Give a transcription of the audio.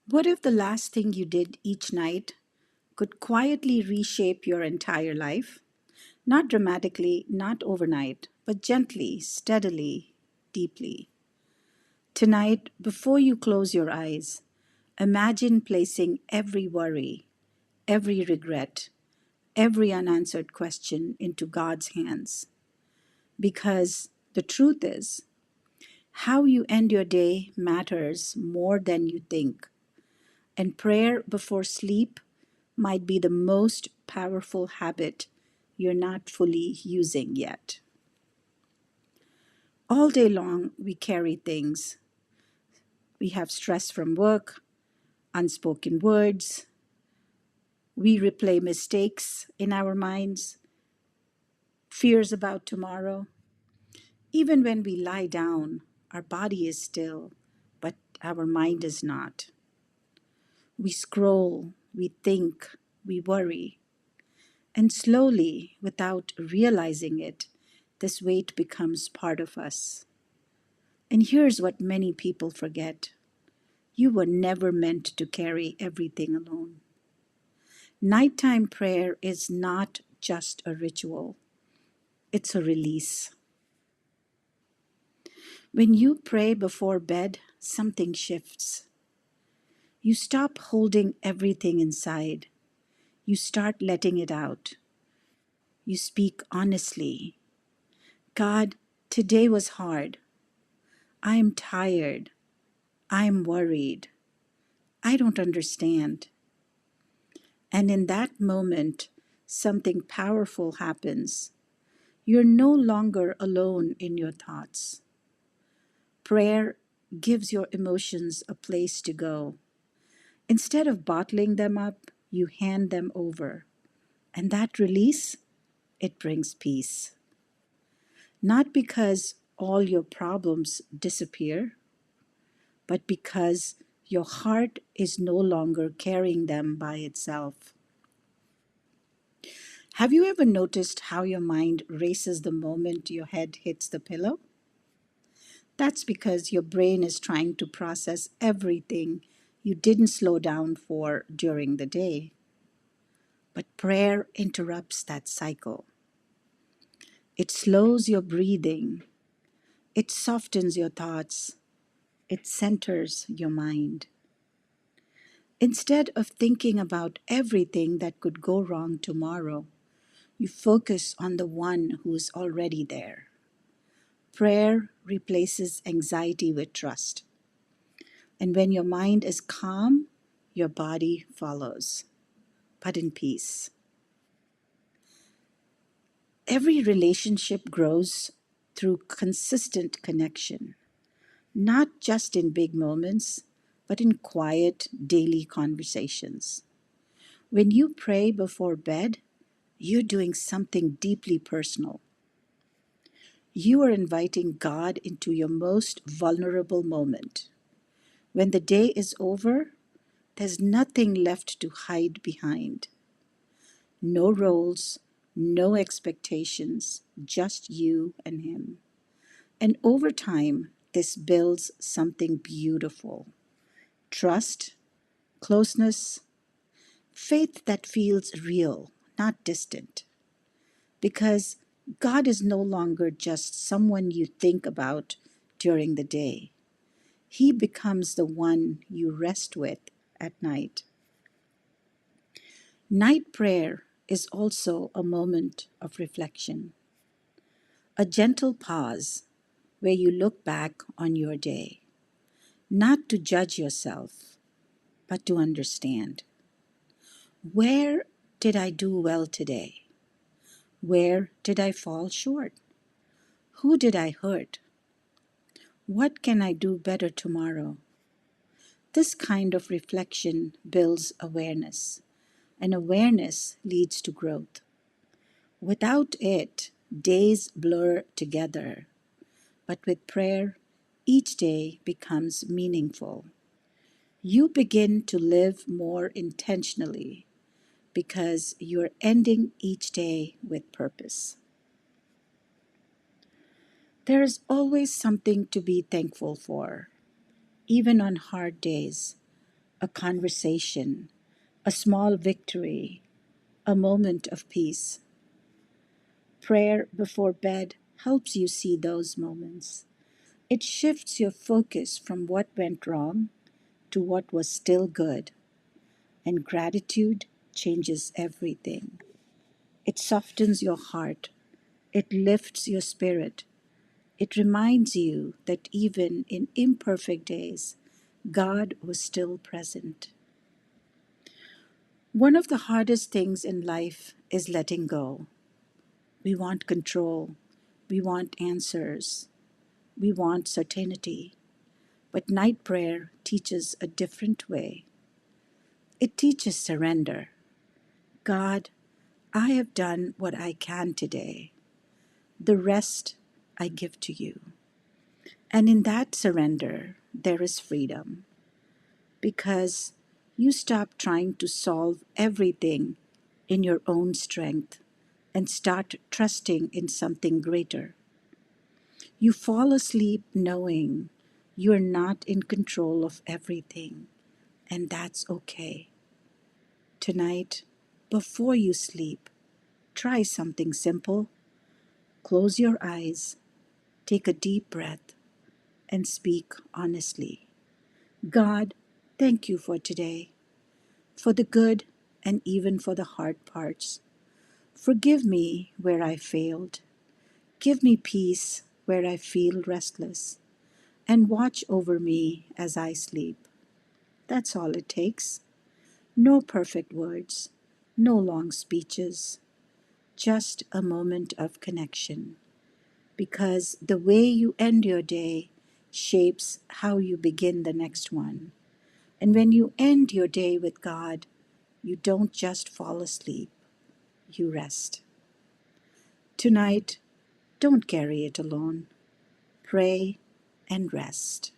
What if the last thing you did each night could quietly reshape your entire life? Not dramatically, not overnight, but gently, steadily, deeply. Tonight, before you close your eyes, imagine placing every worry, every regret, every unanswered question into God's hands. Because the truth is, how you end your day matters more than you think. And prayer before sleep might be the most powerful habit you're not fully using yet. All day long, we carry things. We have stress from work, unspoken words. We replay mistakes in our minds, fears about tomorrow. Even when we lie down, our body is still, but our mind is not. We scroll, we think, we worry. And slowly, without realizing it, this weight becomes part of us. And here's what many people forget: you were never meant to carry everything alone. Nighttime prayer is not just a ritual, it's a release. When you pray before bed, something shifts. You stop holding everything inside, you start letting it out. You speak honestly. God, today was hard. I am tired. I am worried. I don't understand. And in that moment, something powerful happens. You're no longer alone in your thoughts. Prayer gives your emotions a place to go. Instead of bottling them up, you hand them over. And that release, it brings peace. Not because all your problems disappear, but because your heart is no longer carrying them by itself. Have you ever noticed how your mind races the moment your head hits the pillow? That's because your brain is trying to process everything you didn't slow down for during the day. But prayer interrupts that cycle. It slows your breathing, it softens your thoughts, it centers your mind. Instead of thinking about everything that could go wrong tomorrow, you focus on the one who is already there. Prayer replaces anxiety with trust. And when your mind is calm, your body follows, but in peace. Every relationship grows through consistent connection, not just in big moments, but in quiet daily conversations. When you pray before bed, you're doing something deeply personal. You are inviting God into your most vulnerable moment. When the day is over, there's nothing left to hide behind. No roles, no expectations, just you and Him. And over time, this builds something beautiful: trust, closeness, faith that feels real, not distant. Because God is no longer just someone you think about during the day. He becomes the one you rest with at night. Night prayer is also a moment of reflection, a gentle pause where you look back on your day, not to judge yourself, but to understand. Where did I do well today? Where did I fall short? Who did I hurt? What can I do better tomorrow? This kind of reflection builds awareness, and awareness leads to growth. Without it, days blur together, but with prayer, each day becomes meaningful. You begin to live more intentionally because you're ending each day with purpose. There is always something to be thankful for, even on hard days: a conversation, a small victory, a moment of peace. Prayer before bed helps you see those moments. It shifts your focus from what went wrong to what was still good, and gratitude changes everything. It softens your heart, it lifts your spirit, it reminds you that even in imperfect days, God was still present. One of the hardest things in life is letting go. We want control, we want answers, we want certainty. But night prayer teaches a different way. It teaches surrender. God, I have done what I can today. The rest I give to you. And in that surrender, there is freedom because you stop trying to solve everything in your own strength and start trusting in something greater. You fall asleep knowing you're not in control of everything, and that's okay. Tonight, before you sleep, try something simple. Close your eyes, take a deep breath, and speak honestly. God, thank you for today, for the good and even for the hard parts. Forgive me where I failed. Give me peace where I feel restless, and watch over me as I sleep. That's all it takes. No perfect words, no long speeches, just a moment of connection. Because the way you end your day shapes how you begin the next one. And when you end your day with God, you don't just fall asleep, you rest. Tonight, don't carry it alone. Pray and rest.